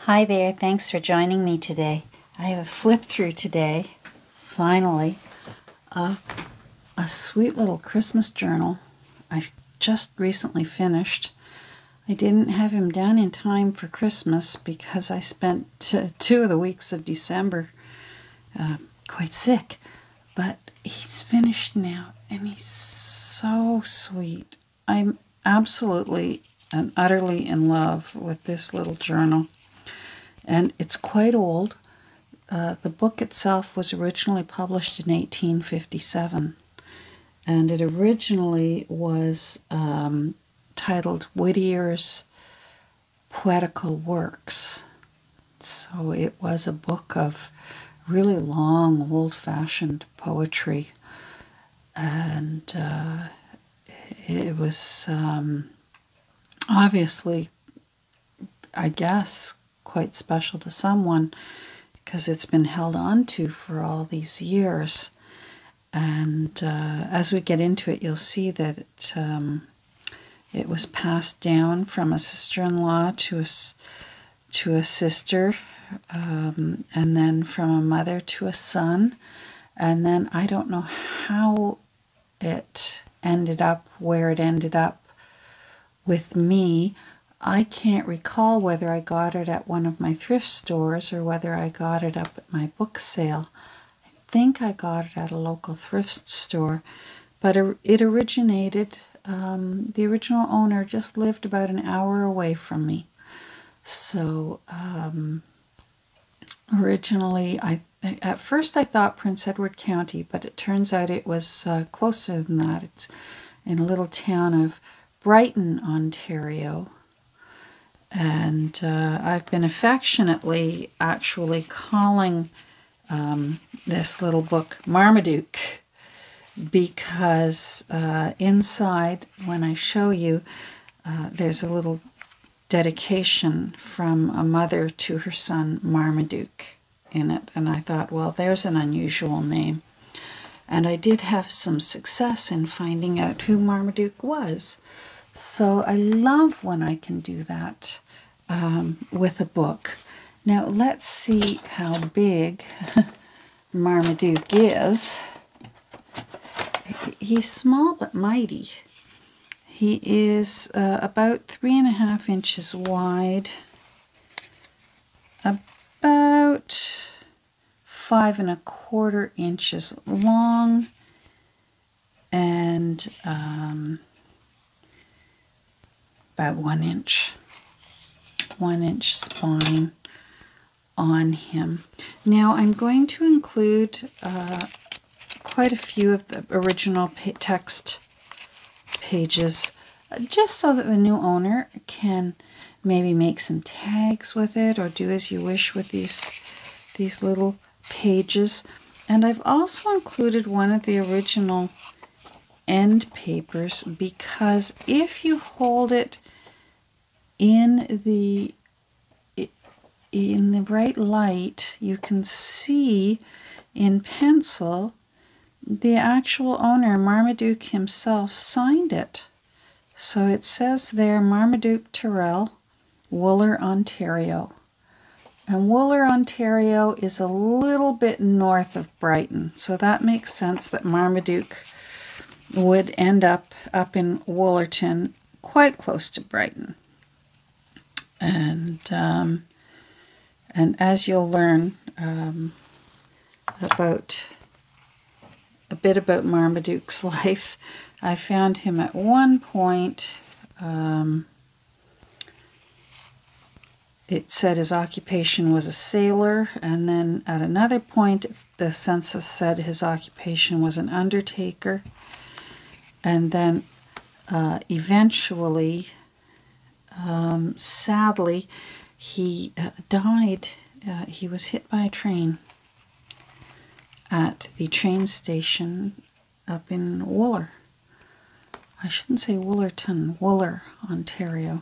Hi there, thanks for joining me today. I have a flip through today, finally, a sweet little Christmas journal I just recently finished. I didn't have him done in time for Christmas because I spent 2 of the weeks of December quite sick, but he's finished now and he's so sweet. I'm absolutely and utterly in love with this little journal. And it's quite old. The book itself was originally published in 1857, and it originally was titled Whittier's Poetical Works. So it was a book of really long, old-fashioned poetry, and it was obviously, I guess, quite special to someone because it's been held on to for all these years. And as we get into it, you'll see that it was passed down from a sister-in-law to a sister, and then from a mother to a son. And then I don't know how it ended up where it ended up with me. I can't recall whether I got it at one of my thrift stores or whether I got it up at my book sale. I think I got it at a local thrift store, but it originated, the original owner just lived about an hour away from me. So originally, at first I thought Prince Edward County, but it turns out it was closer than that. It's in a little town of Brighton, Ontario. And I've been affectionately actually calling this little book Marmaduke because inside, when I show you, there's a little dedication from a mother to her son Marmaduke in it. And I thought, well, there's an unusual name. And I did have some success in finding out who Marmaduke was. So I love when I can do that with a book. Now let's see how big Marmaduke is. He's small but mighty. He is about 3.5 inches wide, about 5.25 inches long, and about 1 inch spine on him. Now I'm going to include quite a few of the original text pages just so that the new owner can maybe make some tags with it or do as you wish with these little pages. And I've also included one of the original end papers because if you hold it in the bright light, you can see in pencil the actual owner, Marmaduke himself, signed it. So it says there, Marmaduke Terrell, Wooler, Ontario. And Wooler, Ontario is a little bit north of Brighton, so that makes sense that Marmaduke would end up in Woolerton, quite close to Brighton. And as you'll learn about a bit about Marmaduke's life, I found him at one point. It said his occupation was a sailor, and then at another point the census said his occupation was an undertaker, and then eventually, sadly, he died. He was hit by a train at the train station up in Wooler. I shouldn't say Woolerton, Wooler, Ontario.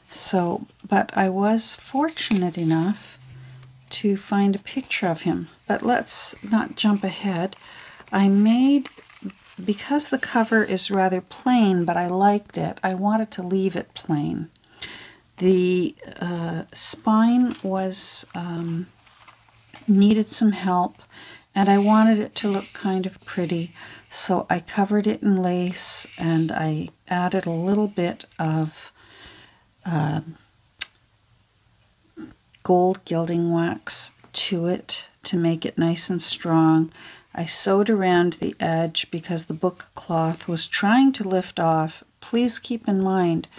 So, but I was fortunate enough to find a picture of him. But let's not jump ahead. I made, because the cover is rather plain, but I liked it, I wanted to leave it plain. The spine was needed some help, and I wanted it to look kind of pretty, so I covered it in lace, and I added a little bit of gold gilding wax to it to make it nice and strong. I sewed around the edge because the book cloth was trying to lift off. Please keep in mind,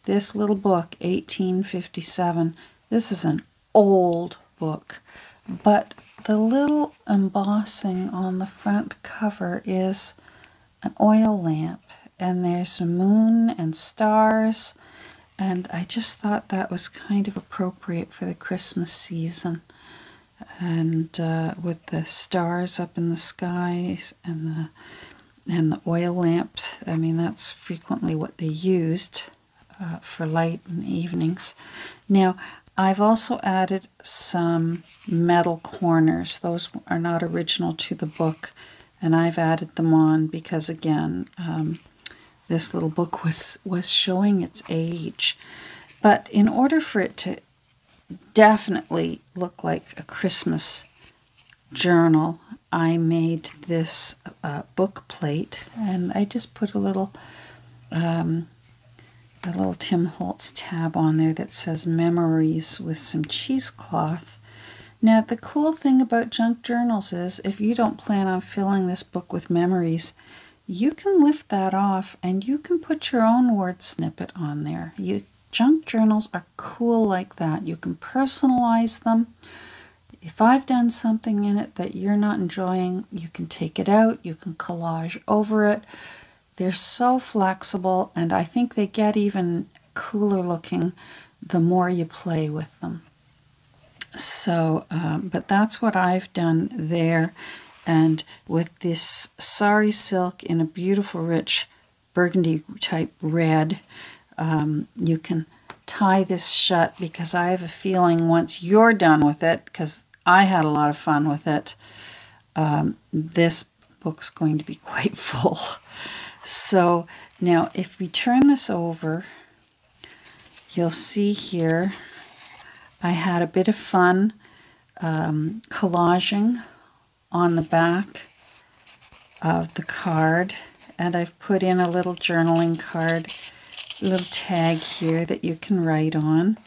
this little book, 1857, this is an old book, but the little embossing on the front cover is an oil lamp, and there's a moon and stars, and I just thought that was kind of appropriate for the Christmas season. And with the stars up in the skies and the oil lamps, I mean, that's frequently what they used for light in the evenings. Now, I've also added some metal corners. Those are not original to the book, and I've added them on because, again, this little book was showing its age. But in order for it to definitely look like a Christmas journal, I made this book plate, and I just put a little Tim Holtz tab on there that says memories with some cheesecloth. Now, the cool thing about junk journals is if you don't plan on filling this book with memories, you can lift that off and you can put your own word snippet on there. Junk journals are cool like that. You can personalize them. If I've done something in it that you're not enjoying, you can take it out, you can collage over it. They're so flexible, and I think they get even cooler looking the more you play with them. So, but that's what I've done there. And with this sari silk in a beautiful rich burgundy type red, you can tie this shut, because I have a feeling once you're done with it, because I had a lot of fun with it, this book's going to be quite full. So now if we turn this over, you'll see here I had a bit of fun collaging on the back of the card, and I've put in a little journaling card, a little tag here that you can write on.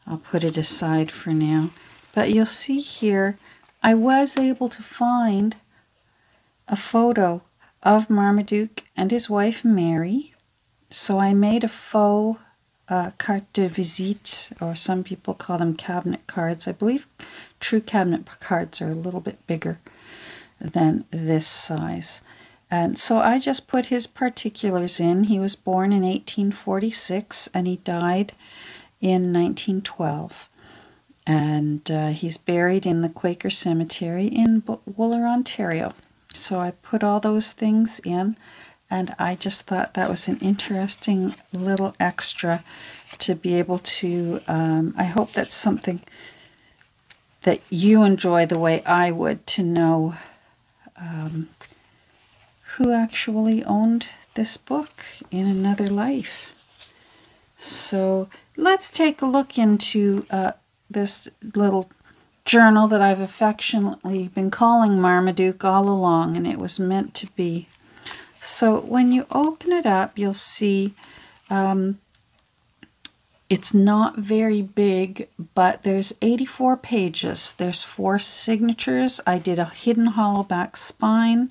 I'll put it aside for now. But you'll see here, I was able to find a photo of Marmaduke and his wife Mary. So I made a faux carte de visite, or some people call them cabinet cards. I believe true cabinet cards are a little bit bigger than this size. And so I just put his particulars in. He was born in 1846 and he died in 1912. And he's buried in the Quaker Cemetery in Wooler, Ontario. So I put all those things in, and I just thought that was an interesting little extra to be able to, I hope that's something that you enjoy the way I would, to know who actually owned this book in another life. So let's take a look into this little journal that I've affectionately been calling Marmaduke all along, and it was meant to be. So when you open it up, you'll see it's not very big, but there's 84 pages. There's 4 signatures. I did a hidden hollow back spine.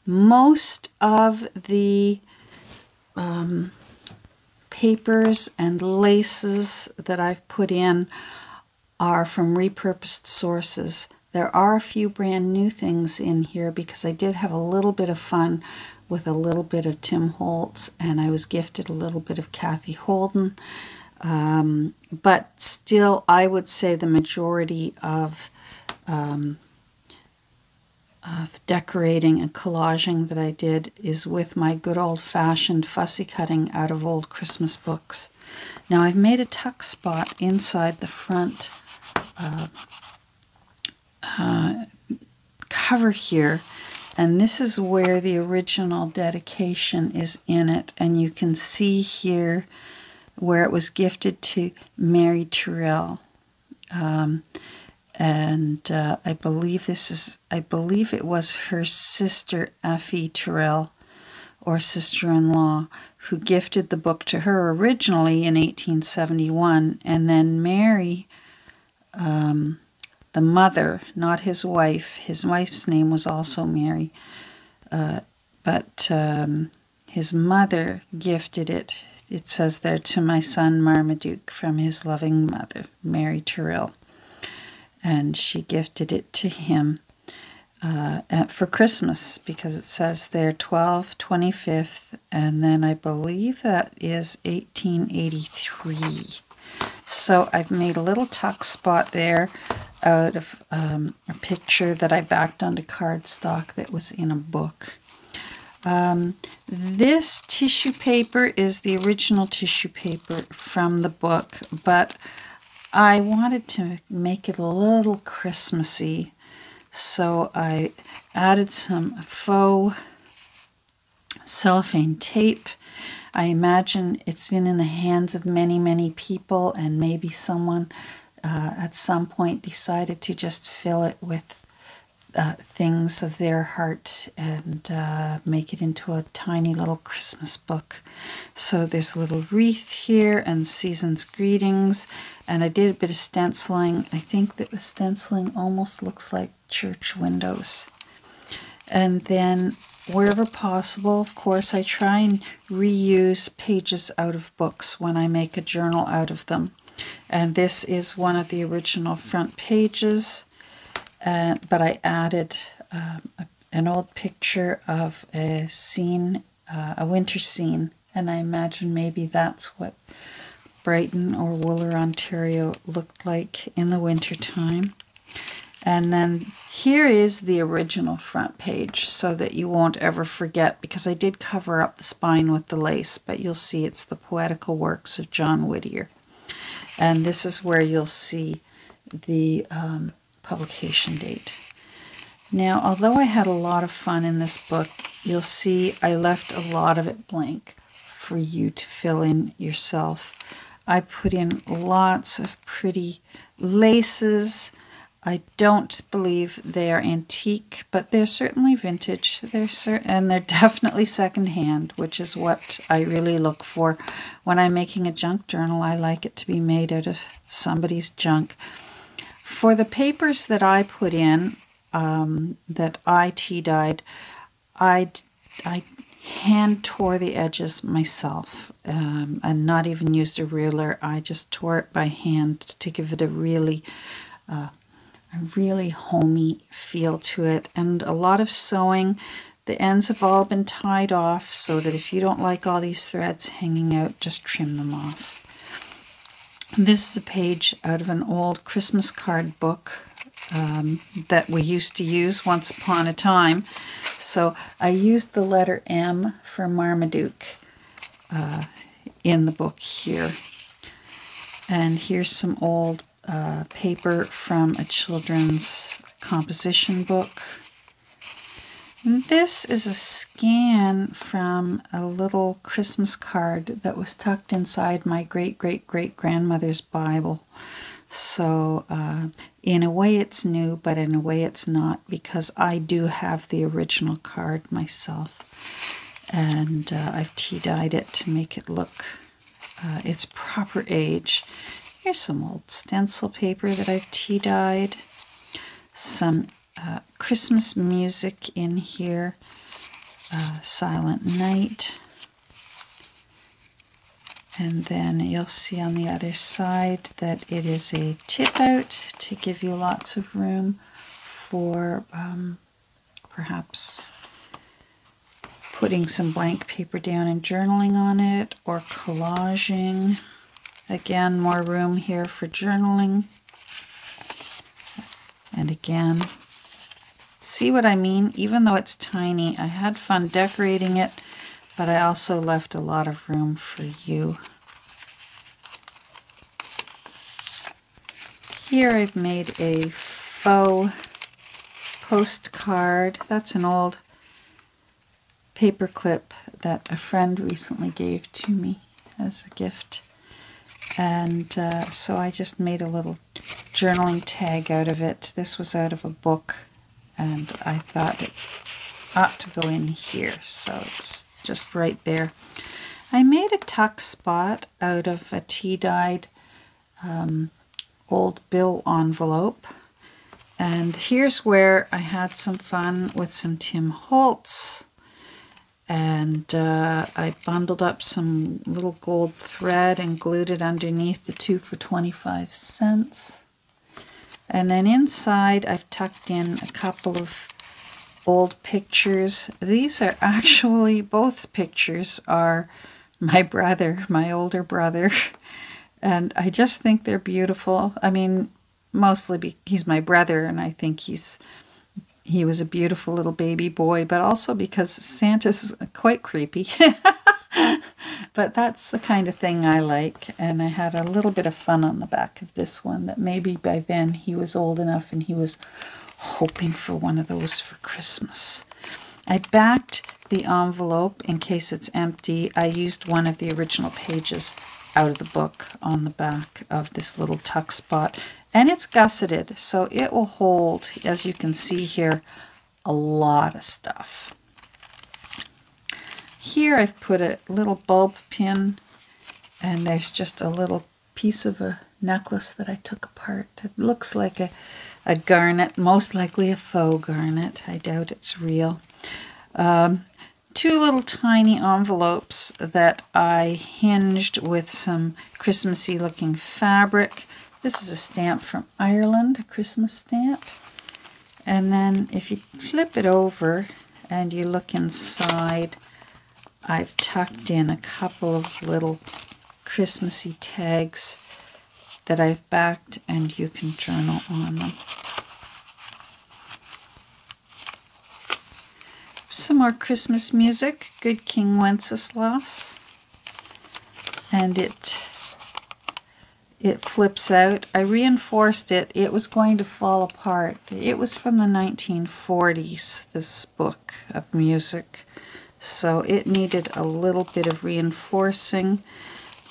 Most of the papers and laces that I've put in are from repurposed sources. There are a few brand new things in here because I did have a little bit of fun with a little bit of Tim Holtz, and I was gifted a little bit of Kathy Holden. But still, I would say the majority of decorating and collaging that I did is with my good old-fashioned fussy cutting out of old Christmas books. Now I've made a tuck spot inside the front cover here, and this is where the original dedication is in it, and you can see here where it was gifted to Mary Tyrrell. I believe it was her sister Effie Tyrrell, or sister-in-law, who gifted the book to her originally in 1871, and then Mary, the mother, not his wife's name was also Mary, but his mother gifted it. It says there, to my son Marmaduke, from his loving mother, Mary Tyrrell. And she gifted it to him for Christmas, because it says there 12/25, and then I believe that is 1883. So I've made a little tuck spot there out of a picture that I backed onto cardstock that was in a book. This tissue paper is the original tissue paper from the book, but I wanted to make it a little Christmassy, so I added some faux cellophane tape. I imagine it's been in the hands of many, many people, and maybe someone at some point decided to just fill it with things of their heart and make it into a tiny little Christmas book. So there's a little wreath here and season's greetings, and I did a bit of stenciling. I think that the stenciling almost looks like church windows. And then wherever possible, of course, I try and reuse pages out of books when I make a journal out of them. And this is one of the original front pages. But I added an old picture of a scene, a winter scene, and I imagine maybe that's what Brighton or Wooler, Ontario looked like in the winter time. And then here is the original front page, so that you won't ever forget, because I did cover up the spine with the lace, but you'll see it's the Poetical works of John Whittier. And this is where you'll see the publication date. Now, although I had a lot of fun in this book, you'll see I left a lot of it blank for you to fill in yourself. I put in lots of pretty laces. I don't believe they are antique, but they're certainly vintage. And they're definitely secondhand, which is what I really look for. When I'm making a junk journal, I like it to be made out of somebody's junk. For the papers that I put in, that I tea-dyed, I hand tore the edges myself, and not even used a ruler. I just tore it by hand to give it a really homey feel to it. And a lot of sewing. The ends have all been tied off, so that if you don't like all these threads hanging out, just trim them off. This is a page out of an old Christmas card book that we used to use once upon a time. So I used the letter M for Marmaduke in the book here. And here's some old paper from a children's composition book. This is a scan from a little Christmas card that was tucked inside my great-great-great-grandmother's Bible. So in a way it's new, but in a way it's not, because I do have the original card myself. And I've tea-dyed it to make it look its proper age. Here's some old stencil paper that I've tea-dyed. Some Christmas music in here, Silent Night, and then you'll see on the other side that it is a tip out to give you lots of room for perhaps putting some blank paper down and journaling on it, or collaging. Again, more room here for journaling. And again, see what I mean? Even though it's tiny, I had fun decorating it, but I also left a lot of room for you. Here I've made a faux postcard. That's an old paper clip that a friend recently gave to me as a gift. And so I just made a little journaling tag out of it. This was out of a book, and I thought it ought to go in here, so it's just right there. I made a tuck spot out of a tea-dyed old bill envelope. And here's where I had some fun with some Tim Holtz. And I bundled up some little gold thread and glued it underneath the 2 for 25 cents. And then inside I've tucked in a couple of old pictures. These are actually, both pictures are my brother, my older brother. And I just think they're beautiful. I mean, mostly he's my brother, and I think he was a beautiful little baby boy, but also because Santa's quite creepy. But that's the kind of thing I like, and I had a little bit of fun on the back of this one, that maybe by then he was old enough and he was hoping for one of those for Christmas. I backed the envelope in case it's empty. I used one of the original pages out of the book on the back of this little tuck spot. And it's gusseted, so it will hold, as you can see here, a lot of stuff. Here I've put a little bulb pin, and there's just a little piece of a necklace that I took apart. It looks like a garnet, most likely a faux garnet. I doubt it's real. 2 little tiny envelopes that I hinged with some Christmassy looking fabric. This is a stamp from Ireland, a Christmas stamp. And then if you flip it over and you look inside, I've tucked in a couple of little Christmassy tags that I've backed, and you can journal on them. Some more Christmas music, Good King Wenceslas. And it flips out. I reinforced it. It was going to fall apart. It was from the 1940s, this book of music, so it needed a little bit of reinforcing.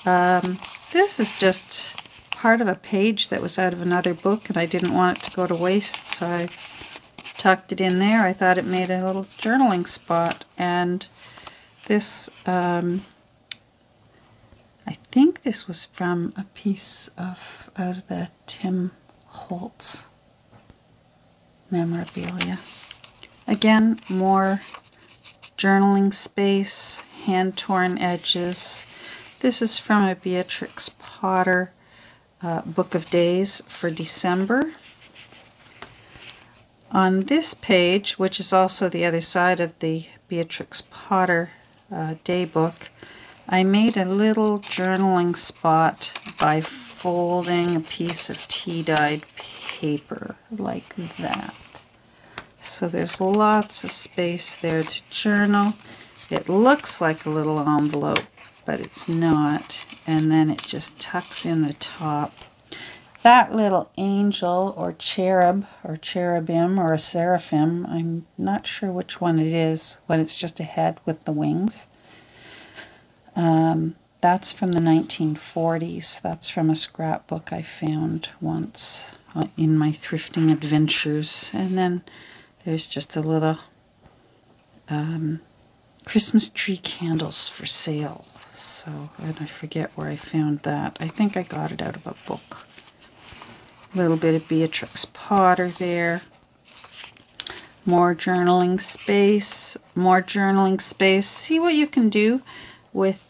This is just part of a page that was out of another book, and I didn't want it to go to waste, so I tucked it in there. I thought it made a little journaling spot. And this I think this was from a piece of out of the Tim Holtz memorabilia. Again, more journaling space, hand-torn edges. This is from a Beatrix Potter Book of Days for December. On this page, which is also the other side of the Beatrix Potter day book, I made a little journaling spot by folding a piece of tea-dyed paper like that. So there's lots of space there to journal. It looks like a little envelope, but it's not. And then it just tucks in the top. That little angel or cherub or cherubim or a seraphim, I'm not sure which one it is when it's just a head with the wings. That's from the 1940s. That's from a scrapbook I found once in my thrifting adventures. And then there's just a little Christmas tree candles for sale. So, and I forget where I found that. I think I got it out of a book. A little bit of Beatrix Potter there. More journaling space. More journaling space. See what you can do with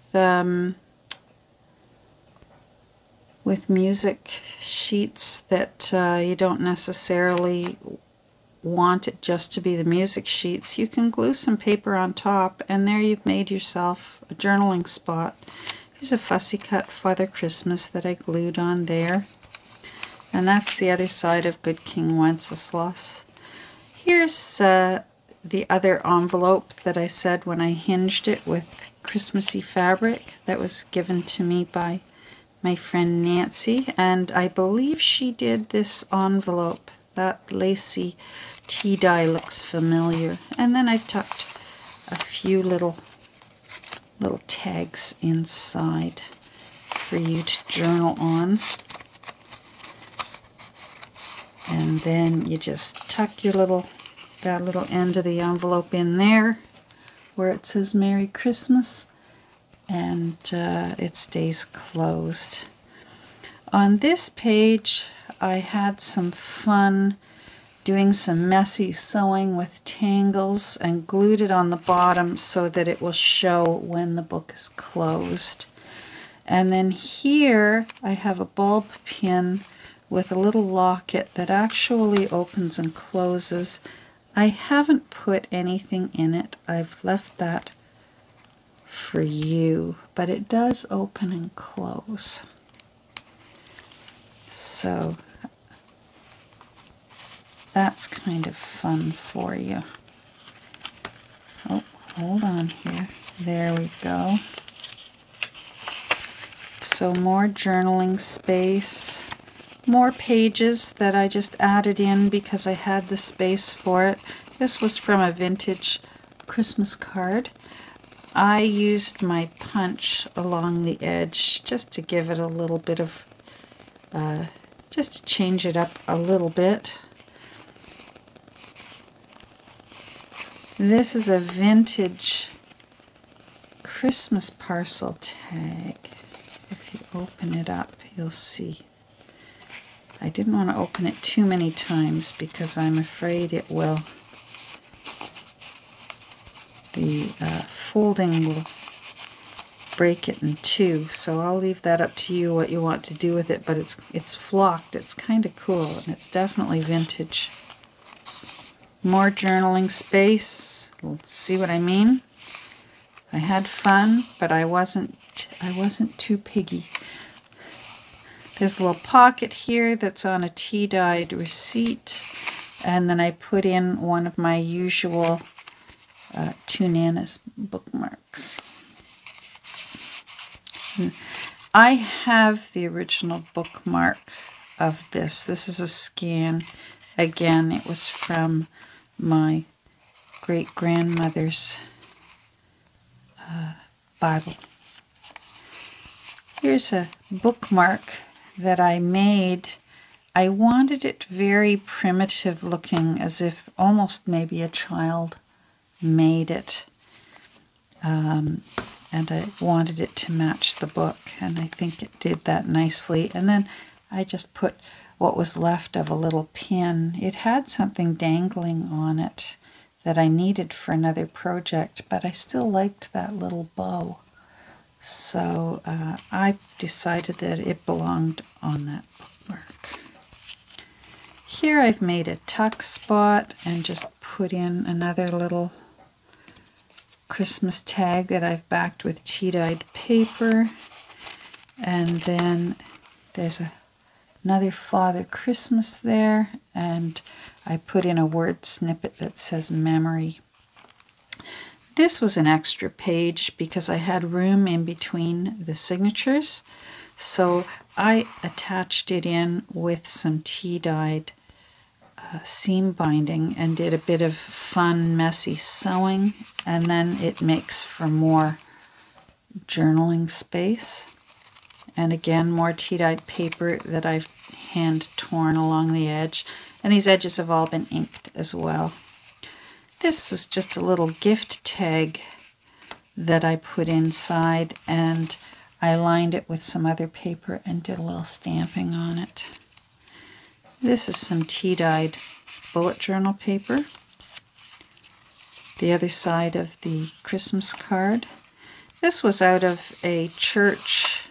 music sheets that you don't necessarily want it just to be the music sheets. You can glue some paper on top, and there you've made yourself a journaling spot. Here's a fussy cut Father Christmas that I glued on there. And that's the other side of Good King Wenceslas. Here's the other envelope that I said when I hinged it with Christmassy fabric that was given to me by my friend Nancy, and I believe she did this envelope. That lacy tea dye looks familiar. And then I've tucked a few little tags inside for you to journal on. And then you just tuck that little end of the envelope in there where it says Merry Christmas, and it stays closed. On this page, I had some fun doing some messy sewing with tangles and glued it on the bottom so that it will show when the book is closed. And then here I have a bulb pin with a little locket that actually opens and closes. I haven't put anything in it. I've left that for you, but it does open and close. So that's kind of fun for you. Oh, hold on here. There we go. So more journaling space. More pages that I just added in because I had the space for it. This was from a vintage Christmas card. I used my punch along the edge just to give it a little bit of, just to change it up a little bit. This is a vintage Christmas parcel tag. If you open it up, you'll see. I didn't want to open it too many times because I'm afraid it will, the folding will break it in two. So I'll leave that up to you what you want to do with it, but it's flocked. It's kind of cool, and it's definitely vintage. More journaling space. Let's see what I mean. I had fun, but I wasn't too piggy. There's a little pocket here that's on a tea-dyed receipt, and then I put in one of my usual Two Nanas bookmarks. I have the original bookmark of this. This is a scan. Again, it was from my great-grandmother's Bible. Here's a bookmark that I made. I wanted it very primitive looking, as if almost maybe a child made it. And I wanted it to match the book, and I think it did that nicely. And then I just put what was left of a little pin. It had something dangling on it that I needed for another project, but I still liked that little bow. So I decided that it belonged on that bookmark. Here I've made a tuck spot and just put in another little Christmas tag that I've backed with tea-dyed paper. And then there's another Father Christmas there, and I put in a word snippet that says memory. This was an extra page because I had room in between the signatures, so I attached it in with some tea-dyed seam binding and did a bit of fun, messy sewing, and then it makes for more journaling space. And again, more tea-dyed paper that I've hand torn along the edge, and these edges have all been inked as well. This was just a little gift tag that I put inside, and I lined it with some other paper and did a little stamping on it. This is some tea-dyed bullet journal paper. The other side of the Christmas card. This was out of a church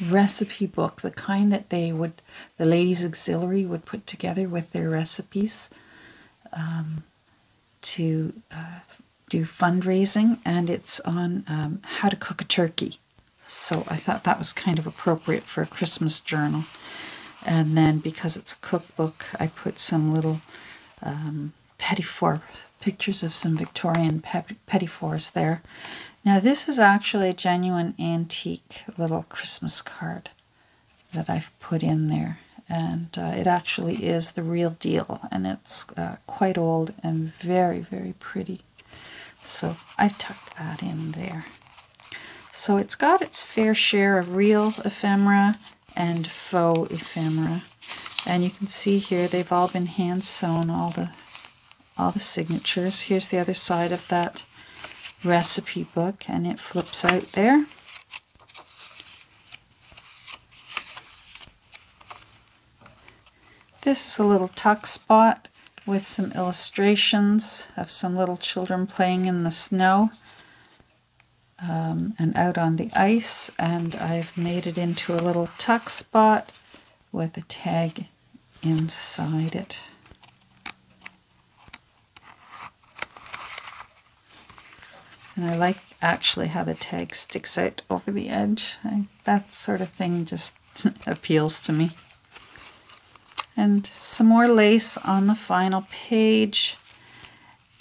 recipe book, the kind that the Ladies Auxiliary would put together with their recipes to do fundraising, and it's on how to cook a turkey. So I thought that was kind of appropriate for a Christmas journal. And then because it's a cookbook, I put some little petit four pictures of some Victorian petit fours there. Now this is actually a genuine antique little Christmas card that I've put in there, and it actually is the real deal, and it's quite old and very, very pretty. So I've tucked that in there. So it's got its fair share of real ephemera and faux ephemera. And you can see here they've all been hand sewn, all the signatures. Here's the other side of that recipe book, and it flips out there. This is a little tuck spot with some illustrations of some little children playing in the snow and out on the ice, and I've made it into a little tuck spot with a tag inside it. And I like actually how the tag sticks out over the edge. That sort of thing just appeals to me. And some more lace on the final page.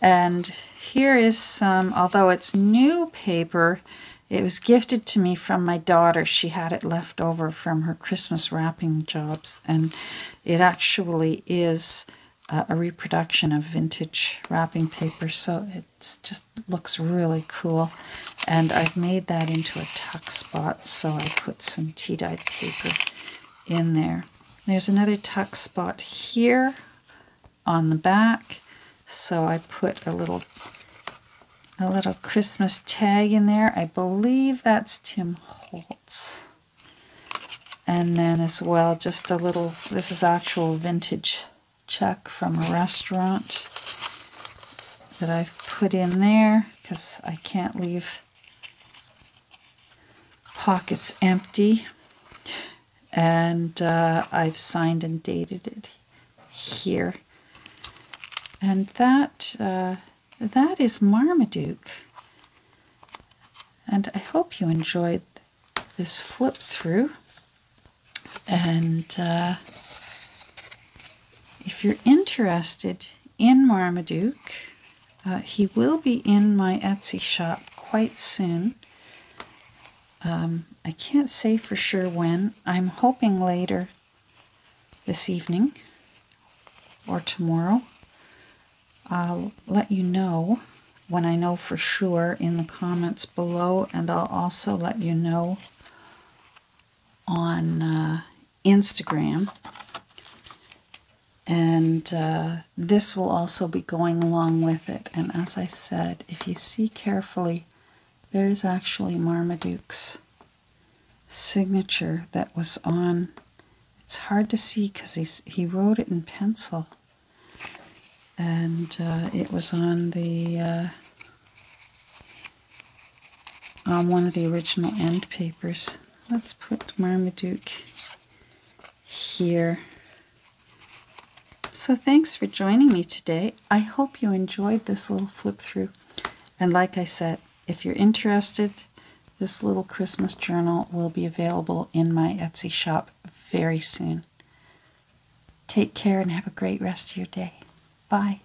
And here is some, although it's new paper, it was gifted to me from my daughter. She had it left over from her Christmas wrapping jobs. And it actually is a reproduction of vintage wrapping paper. So it just looks really cool. And I've made that into a tuck spot. So I put some tea-dyed paper in there. There's another tuck spot here on the back, so I put a little Christmas tag in there. I believe that's Tim Holtz. And then as well, just a little, this is actual vintage check from a restaurant that I've put in there because I can't leave pockets empty. And I've signed and dated it here. And that is Marmaduke. And I hope you enjoyed this flip through. And if you're interested in Marmaduke, he will be in my Etsy shop quite soon. I can't say for sure when. I'm hoping later this evening or tomorrow. I'll let you know when I know for sure in the comments below, and I'll also let you know on Instagram. And this will also be going along with it. And as I said, if you see carefully, there's actually Marmaduke's signature that was on. It's hard to see because he wrote it in pencil, and it was on the on one of the original end papers. Let's put Marmaduke here. So thanks for joining me today. I hope you enjoyed this little flip through, and like I said, if you're interested, this little Christmas journal will be available in my Etsy shop very soon. Take care and have a great rest of your day. Bye.